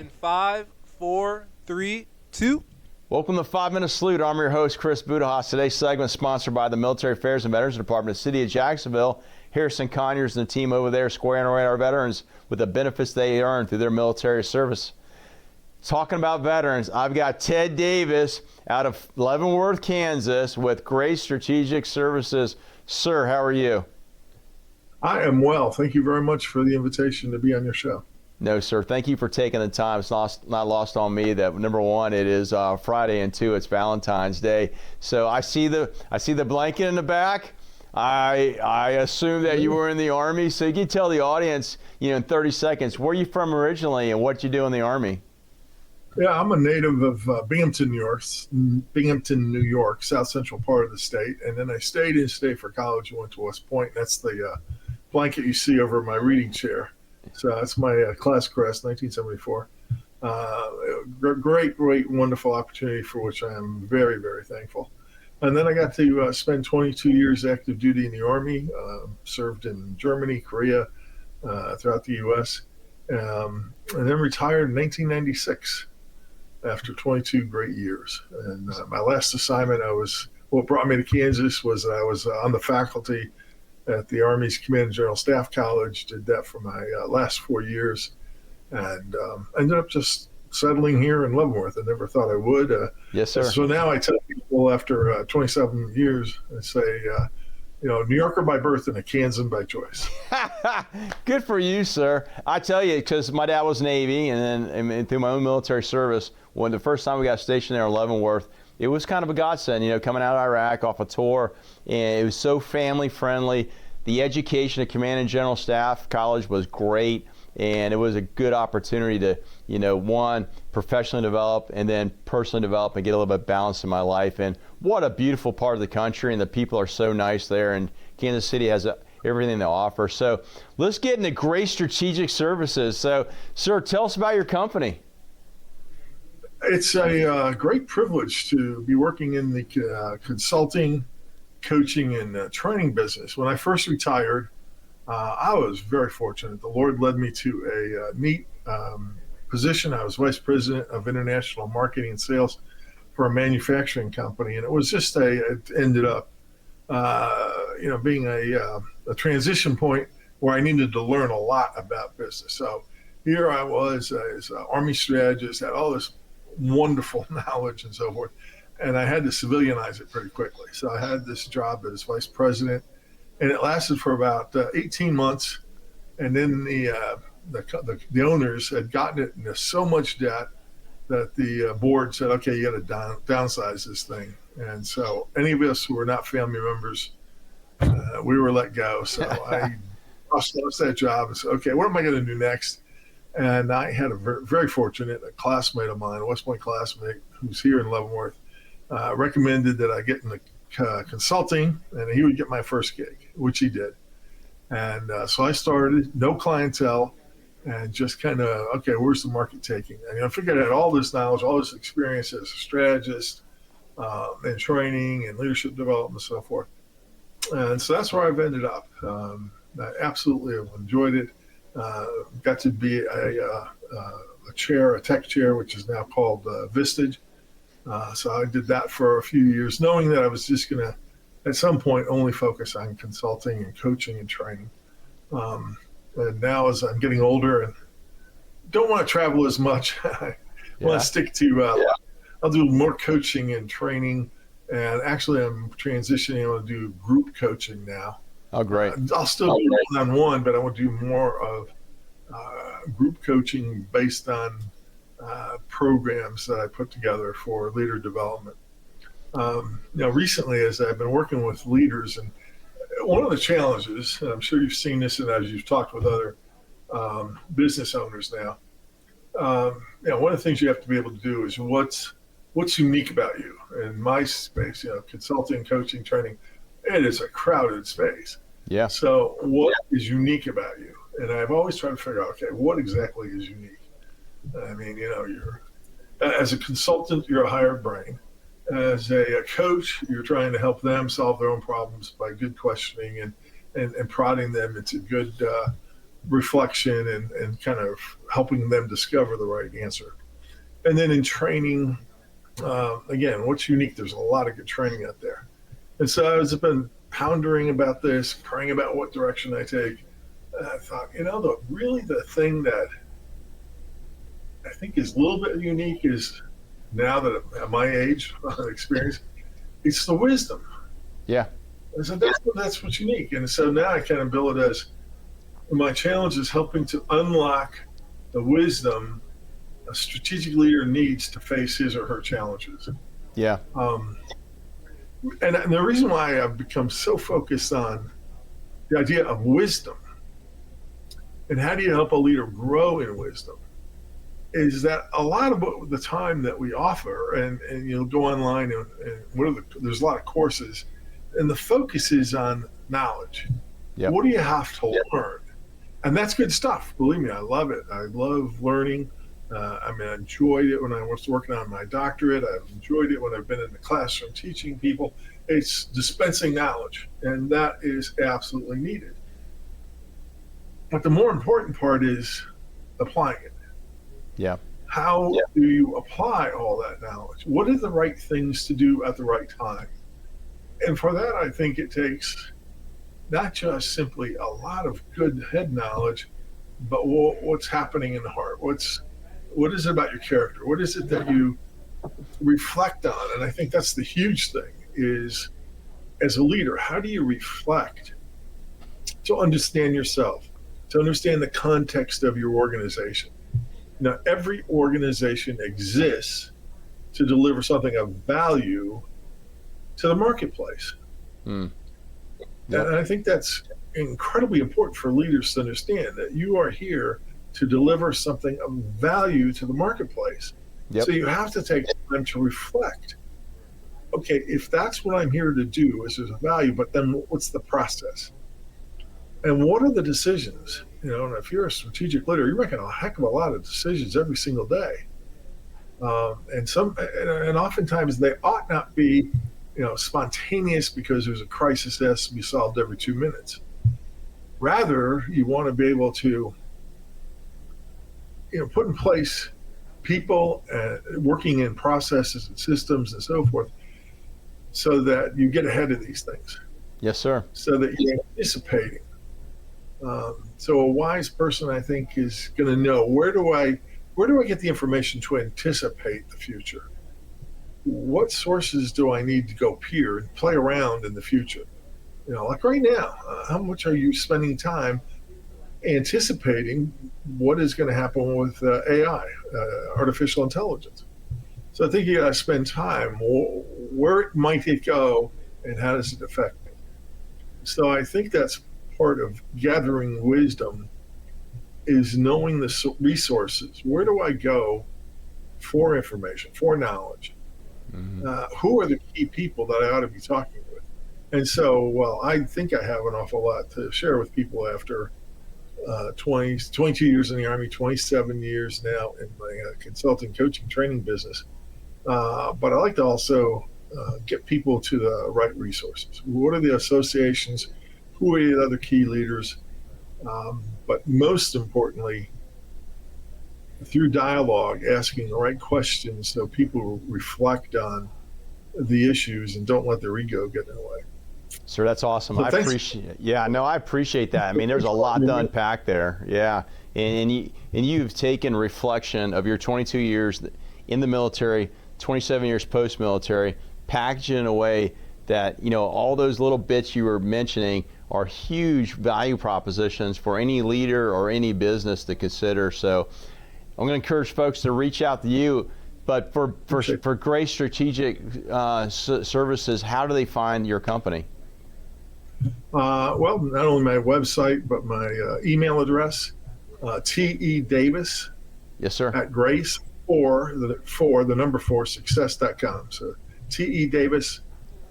in 5, 4, 3, 2. Welcome to 5 Minute Salute. I'm your host, Chris Budihas. Today's segment is sponsored by the Military Affairs and Veterans Department of the City of Jacksonville. Harrison Conyers and the team over there squaring away our veterans with the benefits they earn through their military service. Talking about veterans, I've got Ted Davis out of Leavenworth, Kansas with Grace Strategic Services. Sir, how are you? I am well. Thank you very much for the invitation to be on your show. No, sir. Thank you for taking the time. It's not lost on me that, number one, it is Friday, and two, it's Valentine's Day. So I see the blanket in the back. I assume that you were in the Army. So you can tell the audience, in 30 seconds, where are you from originally and what you do in the Army? Yeah, I'm a native of Binghamton, New York, south central part of the state. And then I stayed in state for college and went to West Point. That's the blanket you see over my reading chair. So that's my class crest, 1974. Great, wonderful opportunity for which I am very, very thankful. And then I got to spend 22 years active duty in the Army, served in Germany, Korea, throughout the U.S., and then retired in 1996 after 22 great years. And my last assignment, what brought me to Kansas was that I was on the faculty at the Army's Command and General Staff College, did that for my last 4 years, and ended up just settling here in Leavenworth. I never thought I would. Yes, sir. So now I tell people after 27 years, I say, New Yorker by birth and a Kansan by choice. Good for you, sir. I tell you, because my dad was Navy, and then through my own military service, when the first time we got stationed there in Leavenworth, it was kind of a godsend, coming out of Iraq off a tour, and it was so family friendly. The education at Command and General Staff College was great, and it was a good opportunity to, one, professionally develop and then personally develop and get a little bit balanced in my life. And what a beautiful part of the country, and the people are so nice there, and Kansas City has everything to offer. So let's get into Grace Strategic Services. So, sir, tell us about your company. It's a great privilege to be working in the consulting, coaching, and training business. When I first retired, I was very fortunate. The Lord led me to a neat position. I was vice president of international marketing and sales for a manufacturing company, and it was just it ended up, being a transition point where I needed to learn a lot about business. So here I was as an Army strategist, had all this wonderful knowledge and so forth, and I had to civilianize it pretty quickly. So I had this job as vice president, and it lasted for about 18 months, and then the owners had gotten it into so much debt that the board said, okay, you got to downsize this thing. And so any of us who were not family members, we were let go. So I lost that job and said, okay, what am I going to do next? And I had a very fortunate classmate of mine, a West Point classmate who's here in Leavenworth, recommended that I get into consulting, and he would get my first gig, which he did. And so I started, no clientele, and just kind of, okay, where's the market taking? And I figured I had all this knowledge, all this experience as a strategist, and training and leadership development and so forth. And so that's where I've ended up. I absolutely have enjoyed it. Got to be a tech chair, which is now called Vistage. So I did that for a few years, knowing that I was just going to, at some point, only focus on consulting and coaching and training. And now as I'm getting older and don't want to travel as much, I want to stick to, I'll do more coaching and training. And actually I'm transitioning to do group coaching now. Oh, great. I'll still do one-on-one, but I want to do more of group coaching based on programs that I put together for leader development. Recently, as I've been working with leaders, and one of the challenges, and I'm sure you've seen this and as you've talked with other business owners now, one of the things you have to be able to do is what's unique about you. In my space, consulting, coaching, training, it is a crowded space. Yeah. So what is unique about you? And I've always tried to figure out, okay, what exactly is unique? I mean, you're, as a consultant, you're a hired brain. As a coach, you're trying to help them solve their own problems by good questioning and prodding them into good reflection and kind of helping them discover the right answer. And then in training, again, what's unique? There's a lot of good training out there. And so I've been pondering about this, praying about what direction I take. And I thought, the thing that I think is a little bit unique is, now that at my age, experience, it's the wisdom. Yeah. And so that's what's unique. And so now I kind of bill it as, my challenge is helping to unlock the wisdom a strategic leader needs to face his or her challenges. Yeah. And the reason why I've become so focused on the idea of wisdom and how do you help a leader grow in wisdom is that a lot of the time that we offer, and you'll go online and there's a lot of courses, and the focus is on knowledge. Yep. What do you have to learn? And that's good stuff. Believe me, I love it. I love learning. I enjoyed it when I was working on my doctorate. I've enjoyed it when I've been in the classroom teaching people. It's dispensing knowledge, and that is absolutely needed. But the more important part is applying it. Yeah. How do you apply all that knowledge? What are the right things to do at the right time? And for that, I think it takes not just simply a lot of good head knowledge, but what's happening in the heart. What is it about your character? What is it that you reflect on? And I think that's the huge thing is, as a leader, how do you reflect to understand yourself, to understand the context of your organization? Now, every organization exists to deliver something of value to the marketplace. Yep. And I think that's incredibly important for leaders to understand, that you are here to deliver something of value to the marketplace. Yep. So you have to take time to reflect. Okay, if that's what I'm here to do, is there's a value, but then what's the process? And what are the decisions? And if you're a strategic leader, you're making a heck of a lot of decisions every single day. And oftentimes they ought not be, spontaneous because there's a crisis that has to be solved every 2 minutes. Rather, you want to be able to, put in place people working in processes and systems and so forth, so that you get ahead of these things. Yes, sir. So that you're anticipating. So a wise person, I think, is going to know, where do I get the information to anticipate the future? What sources do I need to go peer and play around in the future? Like right now, how much are you spending time anticipating what is going to happen with AI, artificial intelligence? So I think you got to spend time. Where might it go, and how does it affect me? So I think that's part of gathering wisdom, is knowing the resources. Where do I go for information, for knowledge? Mm-hmm. Who are the key people that I ought to be talking with? And so, I think I have an awful lot to share with people after 22 years in the Army, 27 years now in my consulting, coaching, training business. But I like to also get people to the right resources. What are the associations? Who are the other key leaders? But most importantly, through dialogue, asking the right questions so people reflect on the issues and don't let their ego get in the way. Sir, that's awesome. So I appreciate it. Yeah, no, I appreciate that. There's a lot to unpack there. Yeah. And you've taken reflection of your 22 years in the military, 27 years post-military, packaged it in a way that, all those little bits you were mentioning are huge value propositions for any leader or any business to consider. So I'm going to encourage folks to reach out to you. But for Grace Strategic Services, how do they find your company? Well, not only my website, but my email address, TE Yes, sir. at Grace the number 4 success.com. So TE Davis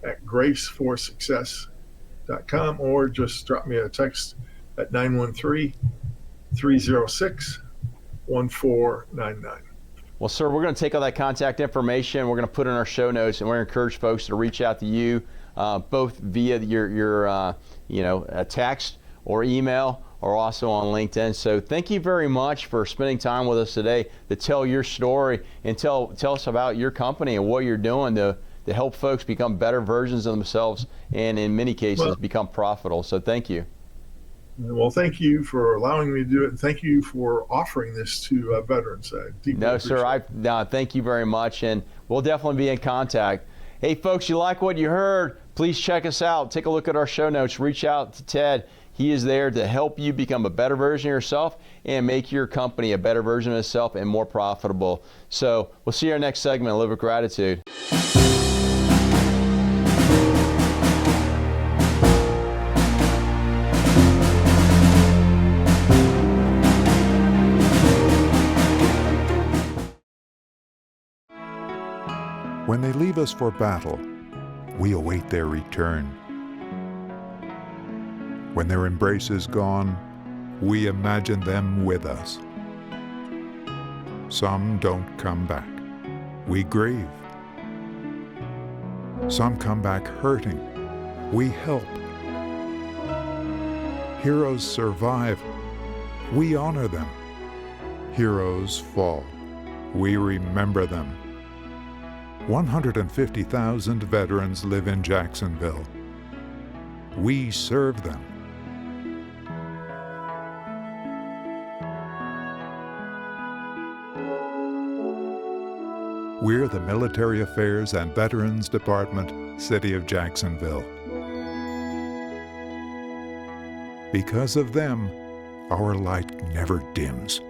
at grace4success.com, or just drop me a text at 913-306-1499. Well, sir, we're going to take all that contact information. We're going to put in our show notes, and we're going to encourage folks to reach out to you, both via your text or email, are also on LinkedIn. So thank you very much for spending time with us today to tell your story and tell us about your company and what you're doing to help folks become better versions of themselves and in many cases become profitable. So thank you. Well, thank you for allowing me to do it, and thank you for offering this to veterans. No, sir. Thank you very much, and we'll definitely be in contact. Hey, folks, you like what you heard? Please check us out. Take a look at our show notes. Reach out to Ted. He is there to help you become a better version of yourself and make your company a better version of itself and more profitable. So we'll see you in our next segment, Live with Gratitude. When they leave us for battle, we await their return. When their embrace is gone, we imagine them with us. Some don't come back. We grieve. Some come back hurting. We help. Heroes survive. We honor them. Heroes fall. We remember them. 150,000 veterans live in Jacksonville. We serve them. We're the Military Affairs and Veterans Department, City of Jacksonville. Because of them, our light never dims.